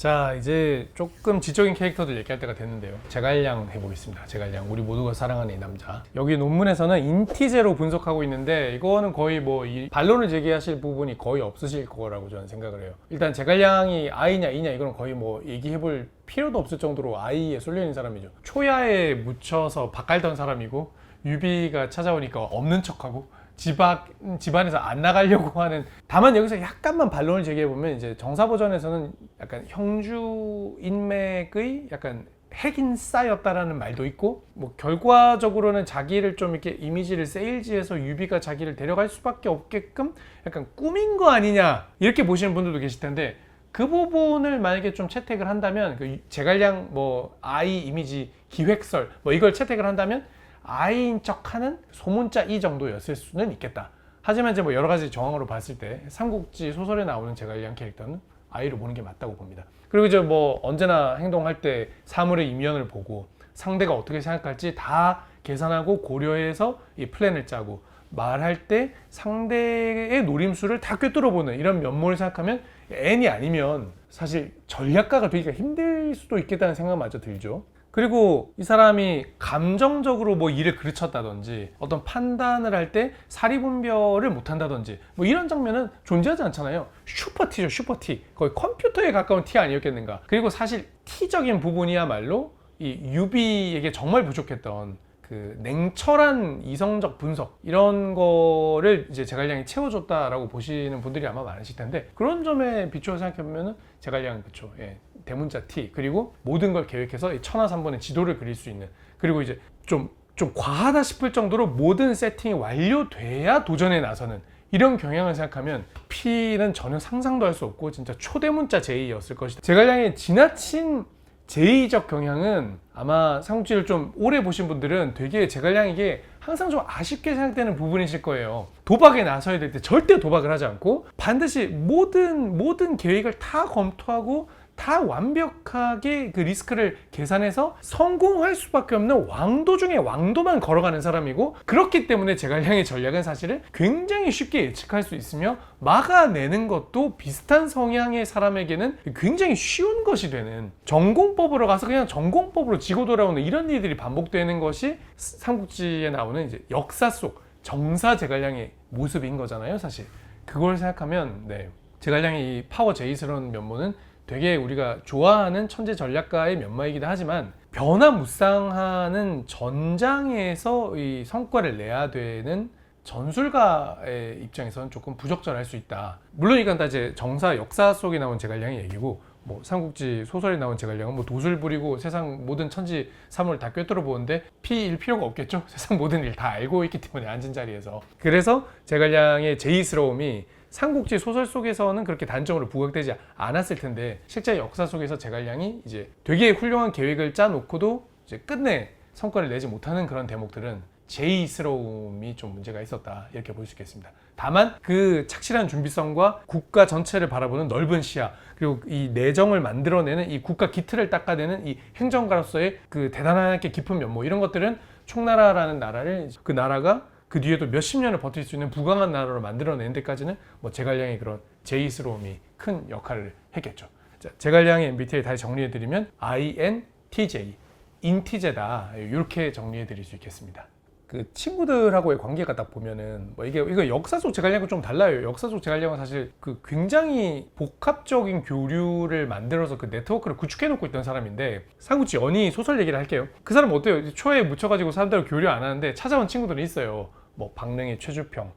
자, 이제 조금 지적인 캐릭터들 얘기할 때가 됐는데요. 제갈량 해보겠습니다. 제갈량, 우리 모두가 사랑하는 이 남자. 여기 논문에서는 인티제로 분석하고 있는데 이거는 거의 뭐 이 반론을 제기하실 부분이 거의 없으실 거라고 저는 생각을 해요. 일단 제갈량이 I냐 E냐 이거는 거의 뭐 얘기해볼 필요도 없을 정도로 I에 쏠려있는 사람이죠. 초야에 묻혀서 박 갈던 사람이고, 유비가 찾아오니까 없는 척하고 집안에서 안 나가려고 하는. 다만 여기서 약간만 반론을 제기해보면, 이제 정사 버전에서는 약간 형주 인맥의 약간 핵인싸였다라는 말도 있고, 뭐 결과적으로는 자기를 좀 이렇게 이미지를 세일즈해서 유비가 자기를 데려갈 수밖에 없게끔 약간 꾸민 거 아니냐 이렇게 보시는 분들도 계실 텐데, 그 부분을 만약에 좀 채택을 한다면, 그 제갈량 뭐 아이 이미지 기획설 뭐 이걸 채택을 한다면 아이인 척하는 소문자 이 정도였을 수는 있겠다. 하지만 이제 뭐 여러 가지 정황으로 봤을 때 삼국지 소설에 나오는 제갈량 캐릭터는 아이로 보는 게 맞다고 봅니다. 그리고 이제 뭐 언제나 행동할 때 사물의 이면을 보고 상대가 어떻게 생각할지 다 계산하고 고려해서 이 플랜을 짜고, 말할 때 상대의 노림수를 다 꿰뚫어보는 이런 면모를 생각하면 N이 아니면 사실 전략가가 되기가 힘들 수도 있겠다는 생각마저 들죠. 그리고 이 사람이 감정적으로 뭐 일을 그르쳤다든지 어떤 판단을 할 때 사리분별을 못한다든지 뭐 이런 장면은 존재하지 않잖아요. 슈퍼T죠, 슈퍼T. 거의 컴퓨터에 가까운 T 아니었겠는가. 그리고 사실 T적인 부분이야말로 이 유비에게 정말 부족했던 그 냉철한 이성적 분석, 이런 거를 이제 제갈량이 채워줬다라고 보시는 분들이 아마 많으실 텐데, 그런 점에 비추어 생각해보면 제갈량은 그쵸, 예, 대문자 T, 그리고 모든 걸 계획해서 천하삼번의 지도를 그릴 수 있는, 그리고 이제 좀 과하다 싶을 정도로 모든 세팅이 완료돼야 도전에 나서는 이런 경향을 생각하면 P는 전혀 상상도 할 수 없고 진짜 초대문자 J였을 것이다. 제갈량의 지나친 제의적 경향은 아마 삼국지를 좀 오래 보신 분들은 되게 제갈량에게 항상 좀 아쉽게 생각되는 부분이실 거예요. 도박에 나서야 될 때 절대 도박을 하지 않고 반드시 모든 계획을 다 검토하고 다 완벽하게 그 리스크를 계산해서 성공할 수밖에 없는 왕도 중에 왕도만 걸어가는 사람이고, 그렇기 때문에 제갈량의 전략은 사실은 굉장히 쉽게 예측할 수 있으며 막아내는 것도 비슷한 성향의 사람에게는 굉장히 쉬운 것이 되는, 전공법으로 가서 그냥 전공법으로 지고 돌아오는 이런 일들이 반복되는 것이 삼국지에 나오는 이제 역사 속 정사 제갈량의 모습인 거잖아요, 사실. 그걸 생각하면 네, 제갈량의 이 파워 제이스러운 면모는 되게 우리가 좋아하는 천재 전략가의 면모이기도 하지만, 변화무쌍하는 전장에서 이 성과를 내야 되는 전술가의 입장에서는 조금 부적절할 수 있다. 물론 이건 다 이제 정사 역사 속에 나온 제갈량의 얘기고, 뭐 삼국지 소설에 나온 제갈량은 뭐 도술 부리고 세상 모든 천지 사물을 다 꿰뚫어 보는데 P일 필요가 없겠죠. 세상 모든 일 다 알고 있기 때문에 앉은 자리에서. 그래서 제갈량의 제이스러움이 삼국지 소설 속에서는 그렇게 단점으로 부각되지 않았을 텐데, 실제 역사 속에서 제갈량이 이제 되게 훌륭한 계획을 짜놓고도 이제 끝내 성과를 내지 못하는 그런 대목들은 제이스러움이 좀 문제가 있었다, 이렇게 볼 수 있겠습니다. 다만 그 착실한 준비성과 국가 전체를 바라보는 넓은 시야, 그리고 이 내정을 만들어내는 이 국가 기틀을 닦아내는 이 행정가로서의 그 대단하게 깊은 면모, 이런 것들은 총나라라는 나라를, 그 나라가 그 뒤에도 몇십 년을 버틸 수 있는 부강한 나라로 만들어내는 데까지는 뭐 제갈량의 그런 제이스러움이 큰 역할을 했겠죠. 자, 제갈량의 MBTI 다시 정리해드리면 INTJ, 인티제다, 이렇게 정리해드릴 수 있겠습니다. 그 친구들하고의 관계가 딱 보면은 뭐 이거 역사 속 제갈량과 좀 달라요. 역사 속 제갈량은 사실 그 굉장히 복합적인 교류를 만들어서 그 네트워크를 구축해 놓고 있던 사람인데, 삼국지 연희 소설 얘기를 할게요. 그 사람 어때요? 초에 묻혀가지고 사람들하고 교류 안 하는데 찾아온 친구들이 있어요. 뭐 박릉의 최주평,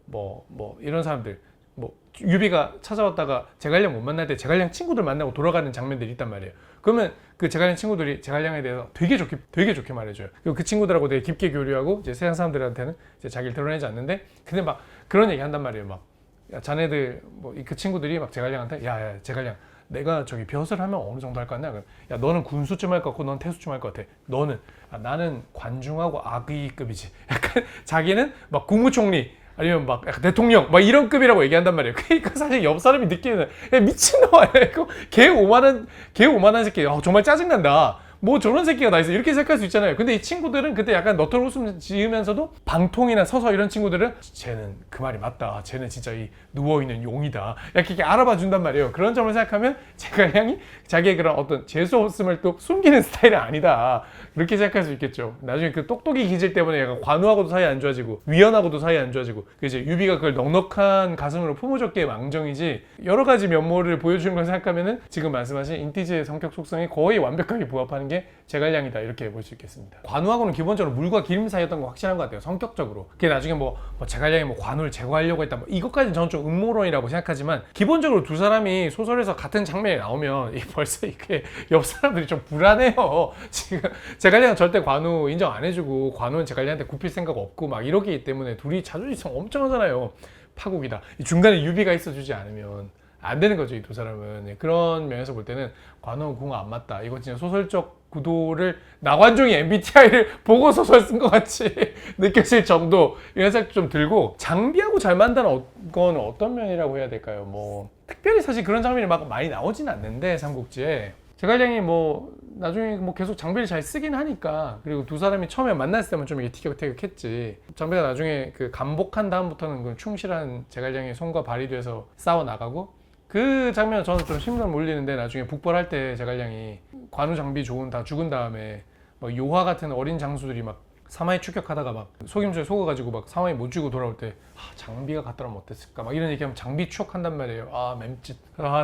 뭐 이런 사람들, 뭐 유비가 찾아왔다가 제갈량 못 만날 때 제갈량 친구들 만나고 돌아가는 장면들이 있단 말이에요. 그러면 그 제갈량 친구들이 제갈량에 대해서 되게 좋게 말해줘요. 그리고 그 친구들하고 되게 깊게 교류하고, 이제 세상 사람들한테는 이제 자기를 드러내지 않는데, 근데 막 그런 얘기 한단 말이에요. 막, 야, 자네들 뭐 그 친구들이 막 제갈량한테, 야 제갈량, 내가 저기 벼슬 하면 어느 정도 할 것 같냐? 야, 너는 군수쯤 할 것 같고 넌 태수쯤 할 것 같아. 너는 나는 관중하고 악의급이지. 약간 자기는 막 국무총리 아니면 막 약간 대통령 막 이런 급이라고 얘기한단 말이에요. 그러니까 사실 옆 사람이 느끼는, 야, 미친놈아, 이거 개 오만한 새끼, 정말 짜증난다. 뭐 저런 새끼가 다 있어 이렇게 생각할 수 있잖아요. 근데 이 친구들은 그때 약간 너털 웃음 지으면서도 방통이나 서서 이런 친구들은 쟤는 그 말이 맞다, 쟤는 진짜 이 누워있는 용이다 이렇게 알아봐 준단 말이에요. 그런 점을 생각하면 제갈량이 자기의 그런 어떤 재수없음을 또 숨기는 스타일은 아니다 그렇게 생각할 수 있겠죠. 나중에 그 똑똑이 기질 때문에 약간 관우하고도 사이 안 좋아지고 위연하고도 사이 안 좋아지고 이제 유비가 그걸 넉넉한 가슴으로 품어줬기에 망정이지 여러 가지 면모를 보여주는 걸 생각하면은 지금 말씀하신 인티즈의 성격 속성이 거의 완벽하게 부합하는 게 제갈량이다 이렇게 볼 수 있겠습니다. 관우하고는 기본적으로 물과 기름 사이였던 거 확실한 것 같아요. 성격적으로. 그게 나중에 뭐 제갈량이 뭐 관우를 제거하려고 했다 뭐 이것까지는 저는 좀 음모론이라고 생각하지만 기본적으로 두 사람이 소설에서 같은 장면에 나오면 벌써 이게 옆 사람들이 좀 불안해요. 지금 제갈량은 절대 관우 인정 안 해주고 관우는 제갈량한테 굽힐 생각 없고 막 이러기 때문에 둘이 자존심 엄청 하잖아요. 파국이다. 중간에 유비가 있어주지 않으면 안 되는 거죠, 이 두 사람은. 그런 면에서 볼 때는 관우 궁합 안 맞다. 이거 진짜 소설적 구도를 나관중이 MBTI를 보고 소설 쓴 것 같이 느껴질 정도 이런 생각 좀 들고 장비하고 잘 만드는 건 어떤 면이라고 해야 될까요? 뭐 특별히 사실 그런 장면이 막 많이 나오진 않는데 삼국지에 제갈량이 뭐 나중에 뭐 계속 장비를 잘 쓰긴 하니까 그리고 두 사람이 처음에 만났을 때만 좀 이게 티격태격했지 장비가 나중에 그 감복한 다음부터는 그 충실한 제갈량의 손과 발이 돼서 싸워 나가고 그 장면 저는 좀 심장 몰리는데 나중에 북벌할 때 제갈량이 관우 장비 좋은 다 죽은 다음에 막 요화 같은 어린 장수들이 막 사마이 추격하다가 막 속임수에 속아가지고 막 사마이 못 죽고 돌아올 때 장비가 갔더라면 어땠을까 막 이런 얘기하면 장비 추억한단 말이에요. 맴짓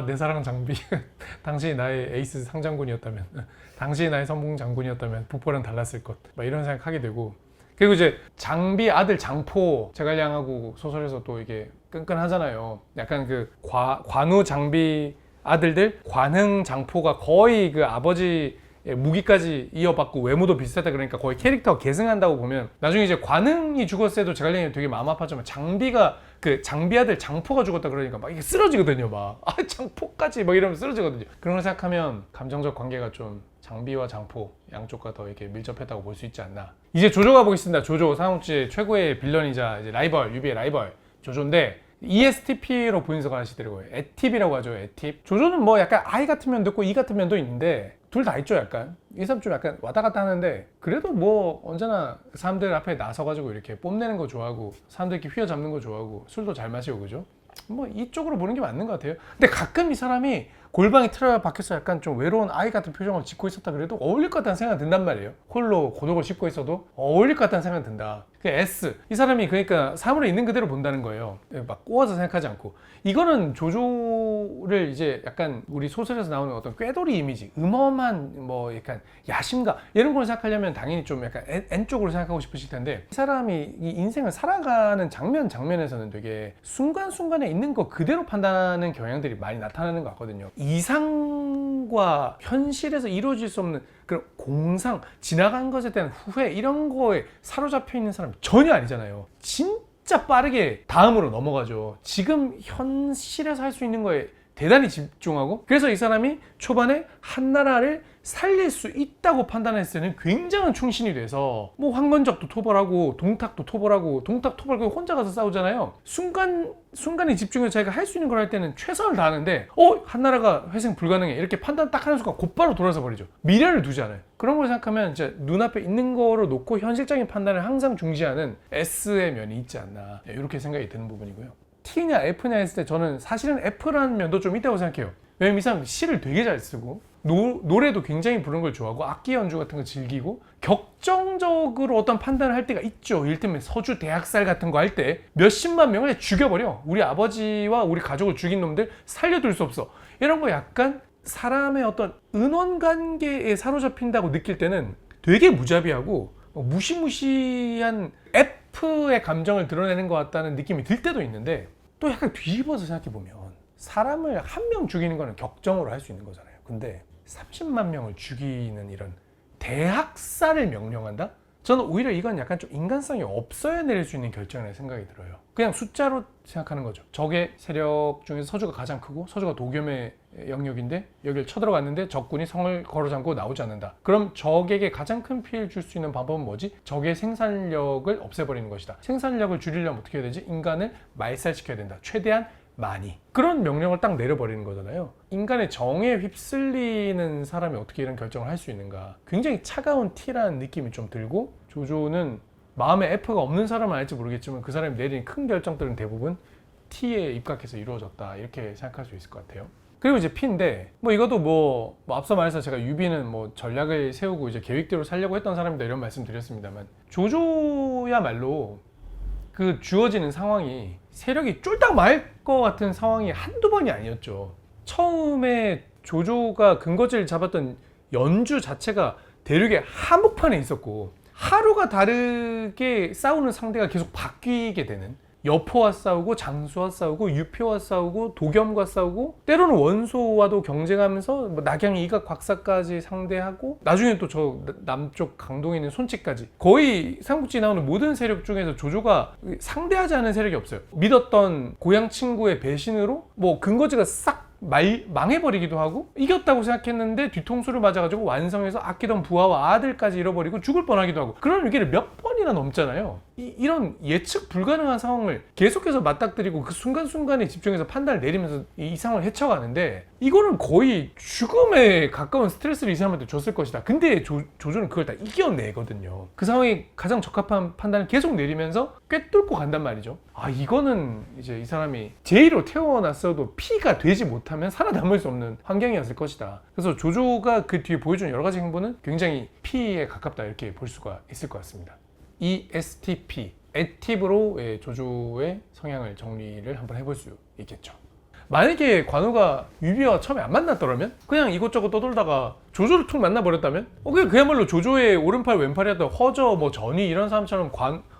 내 사랑 장비 당신이 나의 에이스 상장군이었다면 당신이 나의 선봉 장군이었다면 북벌은 달랐을 것 막 이런 생각하게 되고 그리고 이제 장비 아들 장포 제갈량하고 소설에서 또 이게 끈끈하잖아요. 약간 그 관우 장비 아들들 관흥 장포가 거의 그 아버지 무기까지 이어받고 외모도 비슷하다 그러니까 거의 캐릭터가 계승한다고 보면 나중에 이제 관흥이 죽었을 때도 제갈량이 되게 마음 아팠지만 장비가 그 장비 아들 장포가 죽었다 그러니까 막 이게 쓰러지거든요. 막 장포까지 막 이러면 쓰러지거든요. 그런 걸 생각하면 감정적 관계가 좀 장비와 장포 양쪽과 더 이렇게 밀접했다고 볼 수 있지 않나. 이제 조조가 보겠습니다. 조조 삼국지 최고의 빌런이자 이제 라이벌 유비의 라이벌 조조인데 ESTP로 분석을 하시더라고요. 에팁이라고 하죠. 에팁. 조조는 뭐 약간 I 같은 면도 있고 E 같은 면도 있는데 둘 다 있죠. 약간 이 사람 좀 약간 왔다 갔다 하는데 그래도 뭐 언제나 사람들 앞에 나서가지고 이렇게 뽐내는 거 좋아하고 사람들 이렇게 휘어잡는 거 좋아하고 술도 잘 마시고 그죠? 뭐 이쪽으로 보는 게 맞는 것 같아요. 근데 가끔 이 사람이 골방에 틀어박혀서 약간 좀 외로운 아이 같은 표정을 짓고 있었다 그래도 어울릴 것 같다는 생각이 든단 말이에요. 홀로 고독을 씹고 있어도 어울릴 것 같다는 생각이 든다. 그 S 이 사람이 그러니까 사물을 있는 그대로 본다는 거예요. 막 꼬아서 생각하지 않고. 이거는 조조를 이제 약간 우리 소설에서 나오는 어떤 꾀돌이 이미지, 음험한 뭐 약간 야심가 이런 걸 생각하려면 당연히 좀 약간 N 쪽으로 생각하고 싶으실 텐데 이 사람이 이 인생을 살아가는 장면에서는 되게 순간순간에 있는 거 그대로 판단하는 경향들이 많이 나타나는 것 같거든요. 이상과 현실에서 이루어질 수 없는 그런 공상, 지나간 것에 대한 후회 이런 거에 사로잡혀 있는 사람이 전혀 아니잖아요. 진짜 빠르게 다음으로 넘어가죠. 지금 현실에서 할 수 있는 거에 대단히 집중하고 그래서 이 사람이 초반에 한나라를 살릴 수 있다고 판단했을 때는 굉장한 충신이 돼서 뭐 황건적도 토벌하고 동탁도 토벌하고 동탁 토벌 그 혼자 가서 싸우잖아요. 순간에 집중해서 자기가 할 수 있는 걸 할 때는 최선을 다하는데 한나라가 회생 불가능해 이렇게 판단 딱 하는 순간 곧바로 돌아서 버리죠. 미래를 두지 않아요. 그런 걸 생각하면 이제 눈앞에 있는 거를 놓고 현실적인 판단을 항상 중시하는 S의 면이 있지 않나 이렇게 생각이 드는 부분이고요. T냐 F냐 했을 때 저는 사실은 F라는 면도 좀 있다고 생각해요. 왜냐면 이 사람 시를 되게 잘 쓰고 노래도 굉장히 부르는 걸 좋아하고 악기 연주 같은 거 즐기고 격정적으로 어떤 판단을 할 때가 있죠. 이를테면 서주 대학살 같은 거 할 때 몇십만 명을 죽여버려. 우리 아버지와 우리 가족을 죽인 놈들 살려둘 수 없어. 이런 거 약간 사람의 어떤 은원관계에 사로잡힌다고 느낄 때는 되게 무자비하고 무시무시한 F의 감정을 드러내는 것 같다는 느낌이 들 때도 있는데 또 약간 뒤집어서 생각해보면 사람을 한 명 죽이는 거는 격정으로 할 수 있는 거잖아요. 근데 30만 명을 죽이는 이런 대학살을 명령한다? 저는 오히려 이건 약간 좀 인간성이 없어야 내릴 수 있는 결정이라는 생각이 들어요. 그냥 숫자로 생각하는 거죠. 적의 세력 중에서 서주가 가장 크고 서주가 도겸의 영역인데 여기를 쳐들어갔는데 적군이 성을 걸어잠그고 나오지 않는다. 그럼 적에게 가장 큰 피해를 줄 수 있는 방법은 뭐지? 적의 생산력을 없애버리는 것이다. 생산력을 줄이려면 어떻게 해야 되지? 인간을 말살시켜야 된다. 최대한 많이. 그런 명령을 딱 내려버리는 거잖아요. 인간의 정에 휩쓸리는 사람이 어떻게 이런 결정을 할 수 있는가. 굉장히 차가운 티라는 느낌이 좀 들고, 조조는 마음에 F가 없는 사람은 알지 모르겠지만 그 사람이 내린 큰 결정들은 대부분 T에 입각해서 이루어졌다, 이렇게 생각할 수 있을 것 같아요. 그리고 이제 P인데, 뭐 이것도 뭐 앞서 말해서 제가 유비는 뭐 전략을 세우고 이제 계획대로 살려고 했던 사람이다 이런 말씀 드렸습니다만, 조조야말로 그 주어지는 상황이 세력이 쫄딱 말 것 같은 상황이 한두 번이 아니었죠. 처음에 조조가 근거지를 잡았던 연주 자체가 대륙의 한복판에 있었고, 하루가 다르게 싸우는 상대가 계속 바뀌게 되는, 여포와 싸우고 장수와 싸우고 유표와 싸우고 도겸과 싸우고, 때로는 원소와도 경쟁하면서 뭐 낙양 이각 곽사까지 상대하고, 나중에 또 저 남쪽 강동에 있는 손치까지, 거의 삼국지 나오는 모든 세력 중에서 조조가 상대하지 않은 세력이 없어요. 믿었던 고향 친구의 배신으로 뭐 근거지가 싹 망해버리기도 하고, 이겼다고 생각했는데 뒤통수를 맞아가지고 완성해서 아끼던 부하와 아들까지 잃어버리고 죽을 뻔하기도 하고, 그런 위기를 몇 번이나 넘잖아요. 이런 예측 불가능한 상황을 계속해서 맞닥뜨리고 그 순간순간에 집중해서 판단을 내리면서 이 상황을 헤쳐가는데, 이거는 거의 죽음에 가까운 스트레스를 이 사람한테 줬을 것이다. 근데 조조는 그걸 다 이겨내거든요. 그 상황이 가장 적합한 판단을 계속 내리면서 꿰뚫고 간단 말이죠. 아, 이거는 이제 이 사람이 제2로 태어났어도 피가 되지 못하면 살아남을 수 없는 환경이었을 것이다. 그래서 조조가 그 뒤에 보여준 여러 가지 행보는 굉장히 피에 가깝다, 이렇게 볼 수가 있을 것 같습니다. ESTP, 액티브로 조조의 성향을 정리를 한번 해볼 수 있겠죠. 만약에 관우가 유비와 처음에 안 만났더라면, 그냥 이곳저곳 떠돌다가 조조를 툭 만나버렸다면, 그야말로 조조의 오른팔 왼팔이었던 허저, 뭐 전이 이런 사람처럼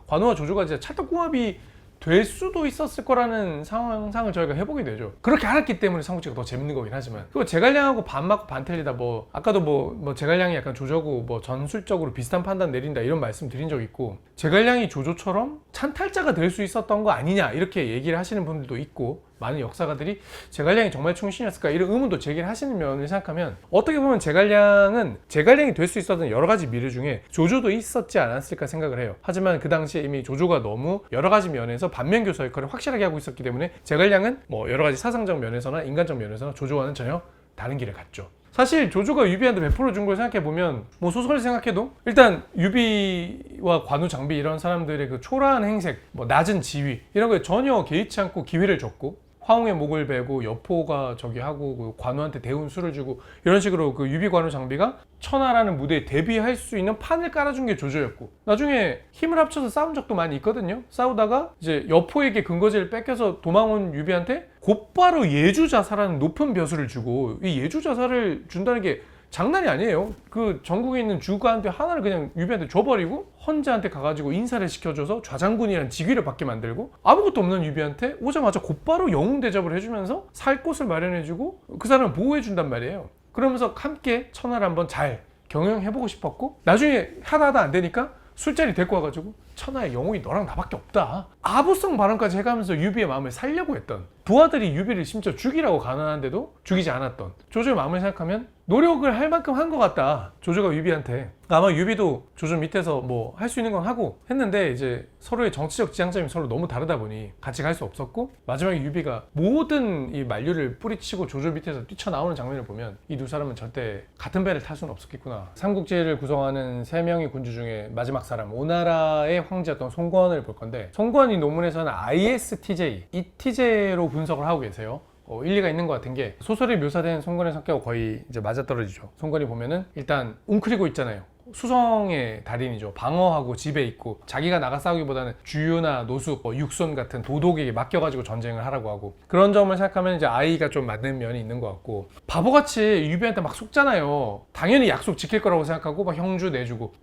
관우와 조조가 진짜 찰떡궁합이 될 수도 있었을 거라는 상상을 저희가 해보게 되죠. 그렇게 알았기 때문에 삼국지가 더 재밌는 거긴 하지만, 그리고 제갈량하고 반 맞고 반 틀리다, 뭐 아까도 뭐 제갈량이 약간 조조고 뭐 전술적으로 비슷한 판단 내린다 이런 말씀 드린 적 있고, 제갈량이 조조처럼 찬탈자가 될 수 있었던 거 아니냐 이렇게 얘기를 하시는 분들도 있고, 많은 역사가들이 제갈량이 정말 충신이었을까 이런 의문도 제기를 하시는 면을 생각하면, 어떻게 보면 제갈량이 될 수 있었던 여러 가지 미래 중에 조조도 있었지 않았을까 생각을 해요. 하지만 그 당시에 이미 조조가 너무 여러 가지 면에서 반면교사 역할을 확실하게 하고 있었기 때문에, 제갈량은 뭐 여러 가지 사상적 면에서나 인간적 면에서나 조조와는 전혀 다른 길을 갔죠. 사실 조조가 유비한테 100% 준 걸 생각해보면, 뭐 소설 생각해도 일단 유비와 관우, 장비 이런 사람들의 그 초라한 행색, 뭐 낮은 지위 이런 거에 전혀 개의치 않고 기회를 줬고, 화웅의 목을 베고 여포가 저기 하고 그 관우한테 대운 수를 주고, 이런 식으로 그 유비, 관우, 장비가 천하라는 무대에 데뷔할 수 있는 판을 깔아준 게 조조였고, 나중에 힘을 합쳐서 싸운 적도 많이 있거든요. 싸우다가 이제 여포에게 근거지를 뺏겨서 도망온 유비한테 곧바로 예주자사라는 높은 벼슬을 주고, 이 예주자사를 준다는 게 장난이 아니에요. 그 전국에 있는 주가한테 하나를 그냥 유비한테 줘버리고, 헌자한테 가가지고 인사를 시켜줘서 좌장군이라는 직위를 받게 만들고, 아무것도 없는 유비한테 오자마자 곧바로 영웅 대접을 해주면서 살 곳을 마련해주고 그 사람을 보호해준단 말이에요. 그러면서 함께 천하를 한번 잘 경영해보고 싶었고, 나중에 하다 안 되니까 술자리 데리고 와가지고 천하의 영웅이 너랑 나밖에 없다, 아부성 발언까지 해가면서 유비의 마음을 살려고 했던, 부하들이 유비를 심지어 죽이라고 가난한데도 죽이지 않았던 조조의 마음을 생각하면 노력을 할 만큼 한 것 같다, 조조가 유비한테. 아마 유비도 조조 밑에서 뭐 할 수 있는 건 하고 했는데, 이제 서로의 정치적 지향점이 서로 너무 다르다 보니 같이 갈 수 없었고, 마지막에 유비가 모든 이 만류를 뿌리치고 조조 밑에서 뛰쳐나오는 장면을 보면, 이 두 사람은 절대 같은 배를 탈 수는 없었겠구나. 삼국지를 구성하는 3명의 군주 중에 마지막 사람, 오나라의 황제였던 송권을 볼 건데, 송권이 논문에서는 ISTJ, ETJ로 분석을 하고 계세요. 일리가 있는 것 같은 게, 소설에 묘사된 송권의 성격과 거의 이제 맞아떨어지죠. 송권이 보면은 일단 웅크리고 있잖아요. 수성의 달인이죠. 방어하고 집에 있고, 자기가 나가 싸우기보다는 주유나 노숙, 육손 같은 도독에게 맡겨가지고 전쟁을 하라고 하고, 그런 점을 생각하면 이제 아이가 좀 맞는 면이 있는 것 같고, 바보같이 유비한테 막 속잖아요. 당연히 약속 지킬 거라고 생각하고 막 형주 내주고,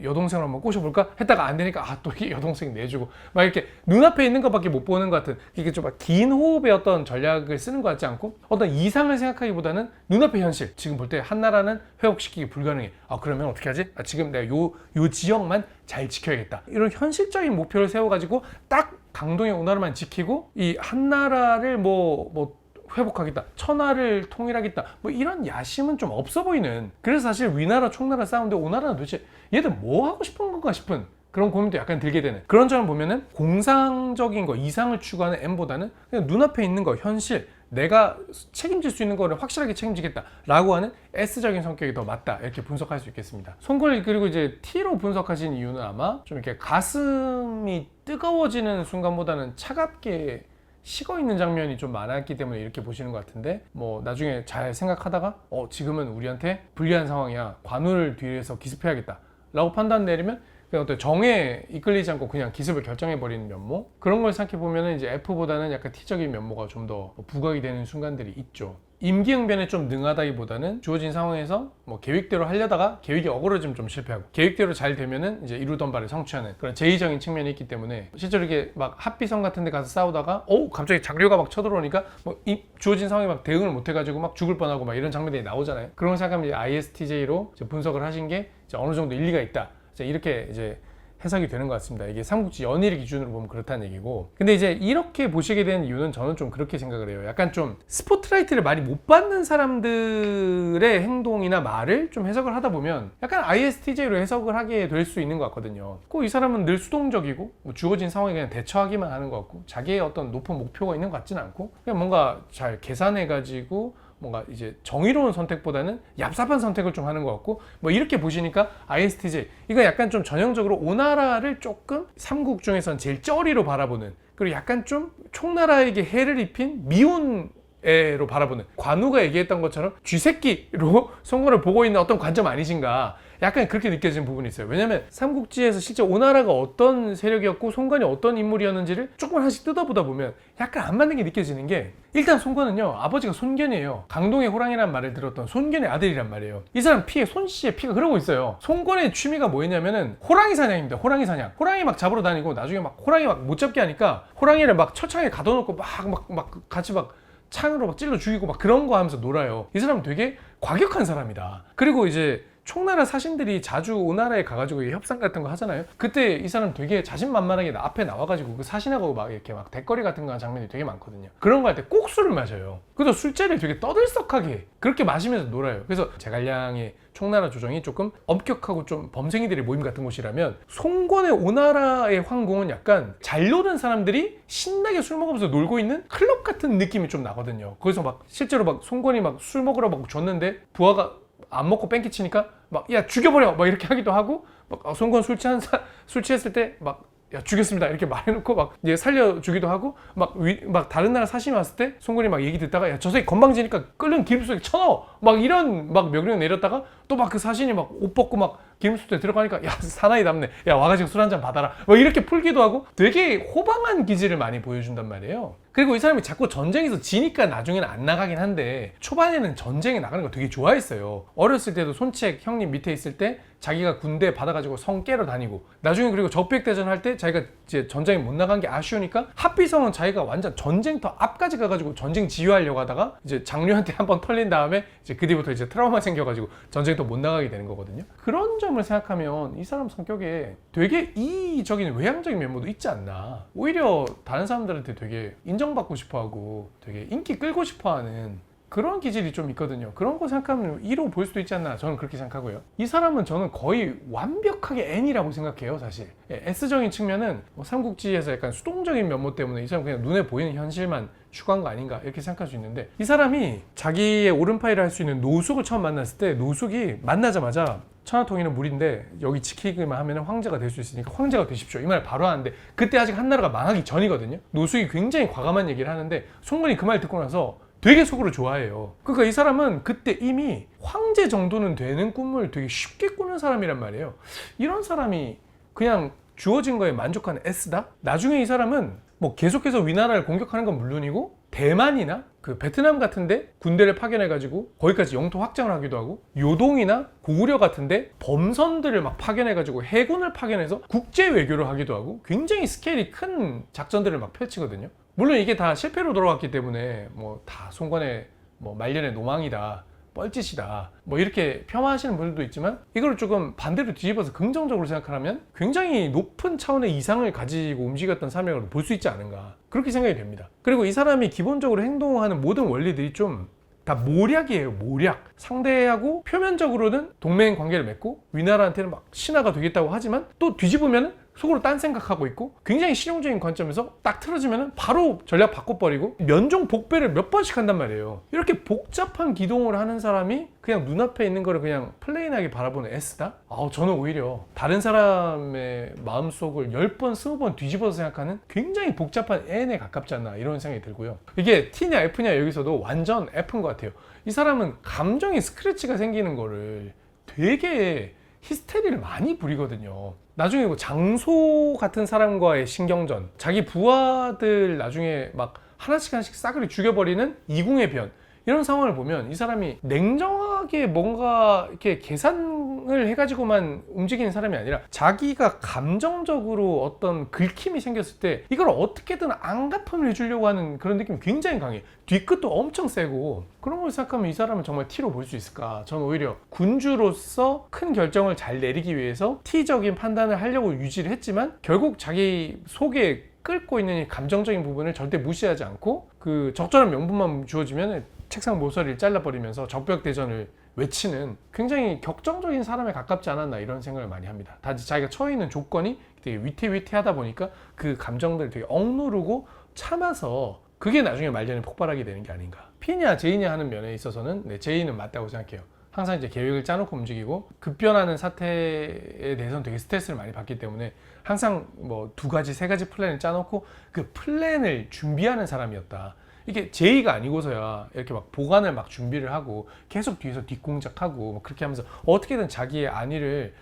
여동생을 한번 꼬셔볼까 했다가 안 되니까 또 여동생 내주고, 막 이렇게 눈앞에 있는 것밖에 못 보는 것 같은, 이게 좀 막 긴 호흡의 어떤 전략을 쓰는 것 같지 않고, 어떤 이상을 생각하기보다는 눈앞의 현실, 지금 볼 때 한나라는 회복시키기 불가능해. 그러면 어떻게 하지? 지금 내가 요 지역만 잘 지켜야겠다, 이런 현실적인 목표를 세워가지고 딱 강동의 오나라만 지키고, 이 한나라를 뭐 회복하겠다, 천하를 통일하겠다, 뭐 이런 야심은 좀 없어 보이는. 그래서 사실 위나라 총나라 싸우는데 오나라는 도대체 얘들 뭐 하고 싶은 건가 싶은 그런 고민도 약간 들게 되는 그런 점을 보면은 공상적인 거, 이상을 추구하는 M보다는 그냥 눈앞에 있는 거, 현실, 내가 책임질 수 있는 거를 확실하게 책임지겠다 라고 하는 S적인 성격이 더 맞다, 이렇게 분석할 수 있겠습니다. 손걸 그리고 이제 T로 분석하신 이유는 아마 좀 이렇게 가슴이 뜨거워지는 순간보다는 차갑게 식어 있는 장면이 좀 많았기 때문에 이렇게 보시는 것 같은데, 뭐 나중에 잘 생각하다가 지금은 우리한테 불리한 상황이야, 관우를 뒤에서 기습해야겠다 라고 판단 내리면 그냥 어떤 정에 이끌리지 않고 그냥 기습을 결정해버리는 면모, 그런 걸 생각해 보면은 이제 F보다는 약간 T적인 면모가 좀 더 부각이 되는 순간들이 있죠. 임기응변에 좀 능하다기보다는 주어진 상황에서 뭐 계획대로 하려다가 계획이 어그러지면 좀 실패하고, 계획대로 잘 되면은 이제 이루던 바를 성취하는 그런 제의적인 측면이 있기 때문에, 실제로 이렇게 막 합비성 같은 데 가서 싸우다가 갑자기 장류가 막 쳐들어오니까 뭐 주어진 상황에 막 대응을 못 해가지고 막 죽을 뻔하고 막 이런 장면들이 나오잖아요. 그런 걸 생각하면 이제 ISTJ로 이제 분석을 하신 게 이제 어느 정도 일리가 있다, 이렇게 이제 해석이 되는 것 같습니다. 이게 삼국지 연일 기준으로 보면 그렇다는 얘기고, 근데 이제 이렇게 보시게 된 이유는 저는 좀 그렇게 생각을 해요. 약간 좀 스포트라이트를 많이 못 받는 사람들의 행동이나 말을 좀 해석을 하다 보면 약간 ISTJ로 해석을 하게 될 수 있는 것 같거든요. 이 사람은 늘 수동적이고 뭐 주어진 상황에 그냥 대처하기만 하는 것 같고, 자기의 어떤 높은 목표가 있는 것 같지는 않고, 그냥 뭔가 잘 계산해가지고 뭔가 이제 정의로운 선택보다는 얍삽한 선택을 좀 하는 것 같고, 뭐 이렇게 보시니까 ISTJ, 이거 약간 좀 전형적으로 오나라를 조금 삼국 중에서는 제일 쩌리로 바라보는, 그리고 약간 좀 총나라에게 해를 입힌 미운 애로 바라보는, 관우가 얘기했던 것처럼 쥐새끼로 송건을 보고 있는 어떤 관점 아니신가, 약간 그렇게 느껴지는 부분이 있어요. 왜냐면 삼국지에서 실제 오나라가 어떤 세력이었고 송건이 어떤 인물이었는지를 조금 하나씩 뜯어보다 보면 약간 안 맞는 게 느껴지는 게, 일단 송건은요, 아버지가 손견이에요. 강동의 호랑이라는 말을 들었던 손견의 아들이란 말이에요. 이 사람 피에 손씨의 피가 흐르고 있어요. 송건의 취미가 뭐였냐면은 호랑이 사냥입니다. 호랑이 사냥. 호랑이 막 잡으러 다니고, 나중에 막 호랑이 막 못 잡게 하니까 호랑이를 막 철창에 가둬놓고 막 같이 막 창으로 막 찔러 죽이고 막 그런 거 하면서 놀아요. 이 사람은 되게 과격한 사람이다. 그리고 이제 총나라 사신들이 자주 오나라에 가가지고 협상 같은 거 하잖아요. 그때 이 사람 되게 자신만만하게 앞에 나와가지고 그 사신하고 막 이렇게 막 대거리 같은 거 하는 장면이 되게 많거든요. 그런 거 할 때 꼭 술을 마셔요. 그래서 술자리를 되게 떠들썩하게 그렇게 마시면서 놀아요. 그래서 제갈량의 총나라 조정이 조금 엄격하고 좀 범생이들의 모임 같은 곳이라면, 송건의 오나라의 황궁은 약간 잘 노는 사람들이 신나게 술 먹으면서 놀고 있는 클럽 같은 느낌이 좀 나거든요. 거기서 막 실제로 막 송건이 막 술 먹으러 막 줬는데 부하가 안 먹고 뺑기치니까 막 야 죽여버려 막 이렇게 하기도 하고, 막 송건 술 취했을 때 막 야 죽였습니다 이렇게 말해놓고 막 이제 살려주기도 하고, 막 다른 나라 사신이 왔을 때 송건이 막 얘기 듣다가 야 저 새끼 건방지니까 끓는 기름 속에 쳐넣어 막 이런 막 명령 내렸다가, 또 막 그 사신이 막 옷 벗고 막 기름 속에 들어가니까 야 사나이 남네, 야 와가지고 술 한잔 받아라 막 이렇게 풀기도 하고, 되게 호방한 기질을 많이 보여준단 말이에요. 그리고 이 사람이 자꾸 전쟁에서 지니까 나중에는 안 나가긴 한데, 초반에는 전쟁에 나가는 거 되게 좋아했어요. 어렸을 때도 손책 형님 밑에 있을 때 자기가 군대 받아가지고 성 깨러 다니고, 나중에 그리고 적백대전 할 때 자기가 이제 전쟁에 못 나간 게 아쉬우니까 합비성은 자기가 완전 전쟁터 앞까지 가가지고 전쟁 지휘하려고 하다가 이제 장류한테 한번 털린 다음에 이제 그 뒤부터 이제 트라우마 생겨가지고 전쟁터 못 나가게 되는 거거든요. 그런 점을 생각하면 이 사람 성격에 되게 이의적인 외향적인 면모도 있지 않나. 오히려 다른 사람들한테 되게 인정받고 싶어하고 되게 인기 끌고 싶어하는 그런 기질이 좀 있거든요. 그런 거 생각하면 1호 볼 수도 있지 않나, 저는 그렇게 생각하고요. 이 사람은 저는 거의 완벽하게 N이라고 생각해요, 사실. S적인 측면은 뭐 삼국지에서 약간 수동적인 면모 때문에 이 사람 그냥 눈에 보이는 현실만 추구한 거 아닌가 이렇게 생각할 수 있는데, 이 사람이 자기의 오른팔이라 할 수 있는 노숙을 처음 만났을 때, 노숙이 만나자마자 천하통일은 무리인데 여기 지키기만 하면 황제가 될 수 있으니까 황제가 되십시오 이 말 바로 하는데, 그때 아직 한나라가 망하기 전이거든요. 노숙이 굉장히 과감한 얘기를 하는데 송건이 그 말 듣고 나서 되게 속으로 좋아해요. 그러니까 이 사람은 그때 이미 황제 정도는 되는 꿈을 되게 쉽게 꾸는 사람이란 말이에요. 이런 사람이 그냥 주어진 거에 만족하는 S다? 나중에 이 사람은 뭐 계속해서 위나라를 공격하는 건 물론이고, 대만이나 그 베트남 같은데 군대를 파견해가지고 거기까지 영토 확장을 하기도 하고, 요동이나 고구려 같은데 범선들을 막 파견해가지고 해군을 파견해서 국제 외교를 하기도 하고, 굉장히 스케일이 큰 작전들을 막 펼치거든요. 물론 이게 다 실패로 돌아갔기 때문에 뭐 다 송건의 뭐 말년의 노망이다, 뻘짓이다 뭐 이렇게 폄하하시는 분들도 있지만, 이걸 조금 반대로 뒤집어서 긍정적으로 생각하면 굉장히 높은 차원의 이상을 가지고 움직였던 사람이라고 볼 수 있지 않은가, 그렇게 생각이 됩니다. 그리고 이 사람이 기본적으로 행동하는 모든 원리들이 좀 다 모략이에요. 모략. 상대하고 표면적으로는 동맹 관계를 맺고 위나라한테는 막 신하가 되겠다고 하지만 또 뒤집으면 속으로 딴 생각하고 있고 굉장히 실용적인 관점에서 딱 틀어지면 바로 전략 바꿔버리고 면종 복배를 몇 번씩 한단 말이에요. 이렇게 복잡한 기동을 하는 사람이 그냥 눈앞에 있는 거를 그냥 플레인하게 바라보는 S다? 저는 오히려 다른 사람의 마음속을 10번, 20번 뒤집어서 생각하는 굉장히 복잡한 N에 가깝지 않나 이런 생각이 들고요. 이게 T냐 F냐 여기서도 완전 F인 것 같아요. 이 사람은 감정이 스크래치가 생기는 거를 되게 히스테리를 많이 부리거든요. 나중에 뭐 장소 같은 사람과의 신경전, 자기 부하들 나중에 막 하나씩 싸그리 죽여버리는 이궁의 변, 이런 상황을 보면 이 사람이 냉정하게 뭔가 이렇게 계산을 해가지고만 움직이는 사람이 아니라 자기가 감정적으로 어떤 긁힘이 생겼을 때 이걸 어떻게든 안갚음을 해주려고 하는 그런 느낌이 굉장히 강해. 뒤끝도 엄청 세고, 그런 걸 생각하면 이 사람은 정말 T로 볼 수 있을까? 저는 오히려 군주로서 큰 결정을 잘 내리기 위해서 T적인 판단을 하려고 유지를 했지만 결국 자기 속에 끓고 있는 이 감정적인 부분을 절대 무시하지 않고 그 적절한 명분만 주어지면 책상 모서리를 잘라버리면서 적벽대전을 외치는 굉장히 격정적인 사람에 가깝지 않았나 이런 생각을 많이 합니다. 다 자기가 처해 있는 조건이 되게 위태위태하다 보니까 그 감정들을 되게 억누르고 참아서 그게 나중에 말년에 폭발하게 되는 게 아닌가. P냐 J냐 하는 면에 있어서는 J는 맞다고 생각해요. 항상 이제 계획을 짜놓고 움직이고 급변하는 사태에 대해서는 되게 스트레스를 많이 받기 때문에 항상 뭐 2가지, 3가지 플랜을 짜놓고 그 플랜을 준비하는 사람이었다. 이게 J가 아니고서야 이렇게 막 보관을 막 준비를 하고 계속 뒤에서 뒷공작하고 뭐 그렇게 하면서 어떻게든 자기의 안위를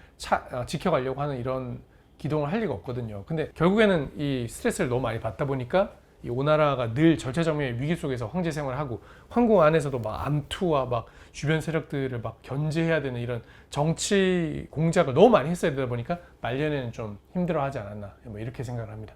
지켜가려고 하는 이런 기동을 할 리가 없거든요. 근데 결국에는 이 스트레스를 너무 많이 받다 보니까 이 오나라가 늘 절체절명의 위기 속에서 황제 생활을 하고 황궁 안에서도 막 암투와 막 주변 세력들을 막 견제해야 되는 이런 정치 공작을 너무 많이 했어야 되다 보니까 말년에는 좀 힘들어하지 않았나 뭐 이렇게 생각을 합니다.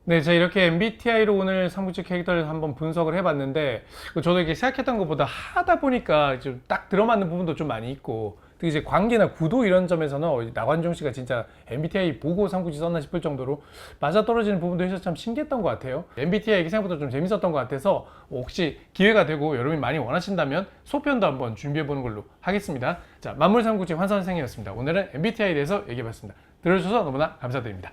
네, 제가 이렇게 MBTI로 오늘 삼국지 캐릭터를 한번 분석을 해봤는데 저도 이렇게 생각했던 것보다 하다 보니까 좀 딱 들어맞는 부분도 좀 많이 있고 특히 이제 관계나 구도 이런 점에서는 나관종 씨가 진짜 MBTI 보고 삼국지 썼나 싶을 정도로 맞아떨어지는 부분도 있어서 참 신기했던 것 같아요. MBTI 생각보다 좀 재밌었던 것 같아서 혹시 기회가 되고 여러분이 많이 원하신다면 소편도 한번 준비해보는 걸로 하겠습니다. 자, 만물삼국지 환선생이었습니다. 오늘은 MBTI에 대해서 얘기해봤습니다. 들어주셔서 너무나 감사드립니다.